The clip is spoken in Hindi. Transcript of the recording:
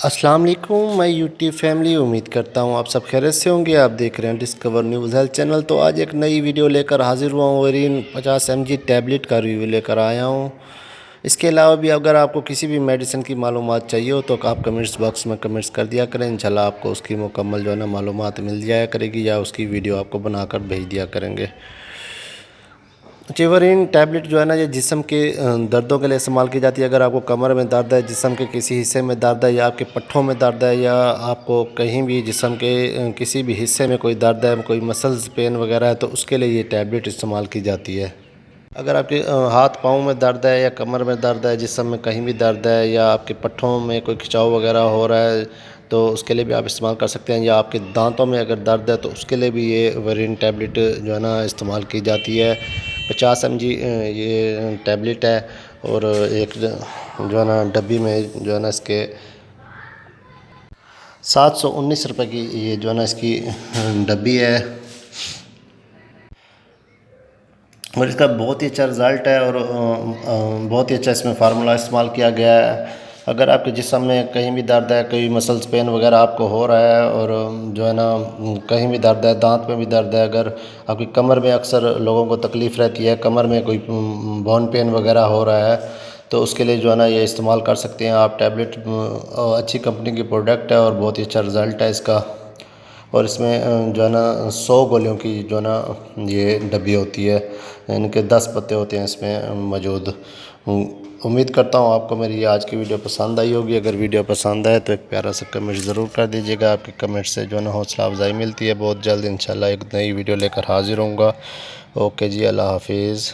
अस्सलाम वालेकुम मैं यूट्यूब फैमिली उम्मीद करता हूँ आप सब खैरियत से होंगे। आप देख रहे हैं डिस्कवर न्यूज़ हेल्थ चैनल। तो आज एक नई वीडियो लेकर हाजिर हुआ हूँ और इन 50 mg टैबलेट का रिव्यू लेकर आया हूँ। इसके अलावा भी अगर आपको किसी भी मेडिसिन की मालूमात चाहिए हो तो आप कमेंट्स बॉक्स में कमेंट्स कर दिया करें। इंशाल्लाह आपको उसकी मुकम्मल जो है ना मालूमात मिल जाया करेगी या उसकी वीडियो आपको बनाकर भेज दिया करेंगे। चेवरिन टैबलेट जो है ना ये जिस्म के दर्दों के लिए इस्तेमाल की जाती है। अगर आपको कमर में दर्द है, जिस्म के किसी हिस्से में दर्द है या आपके पट्ठों में दर्द है या आपको कहीं भी जिस्म के किसी भी हिस्से में कोई दर्द है, कोई मसल्स पेन वगैरह है तो उसके लिए ये टैबलेट इस्तेमाल की जाती है। अगर आपके हाथ पाँव में दर्द है या कमर में दर्द है, जिस्म में कहीं भी दर्द है या आपके पट्ठों में कोई खिंचाव वगैरह हो रहा है तो उसके लिए भी आप इस्तेमाल कर सकते हैं। या आपके दांतों में अगर दर्द है तो उसके लिए भी ये वेरिन टैबलेट जो है ना इस्तेमाल की जाती है। 50 mg ये टैबलेट है और एक जो है ना डब्बी में जो है ना इसके 719 रुपये की ये जो है ना इसकी डब्बी है और इसका बहुत ही अच्छा रिज़ल्ट है और बहुत ही अच्छा इसमें फार्मूला इस्तेमाल किया गया है। अगर आपके जिस्म में कहीं भी दर्द है, कोई मसल्स पेन वगैरह आपको हो रहा है और जो है ना कहीं भी दर्द है, दांत में भी दर्द है, अगर आपकी कमर में अक्सर लोगों को तकलीफ़ रहती है, कमर में कोई बोन पेन वगैरह हो रहा है तो उसके लिए जो है ना ये इस्तेमाल कर सकते हैं आप। टैबलेट अच्छी कंपनी की प्रोडक्ट है और बहुत ही अच्छा रिज़ल्ट है इसका। और इसमें जो है ना 100 गोलियों की जो है ना ये डब्बी होती है, इनके 10 पत्ते होते हैं इसमें मौजूद। उम्मीद करता हूँ आपको मेरी आज की वीडियो पसंद आई होगी। अगर वीडियो पसंद आए तो एक प्यारा सा कमेंट ज़रूर कर दीजिएगा। आपके कमेंट से जो है ना हौसला अफजाई मिलती है। बहुत जल्द इंशाल्लाह एक नई वीडियो लेकर हाजिर होऊंगा। ओके जी, अल्लाह हाफिज़।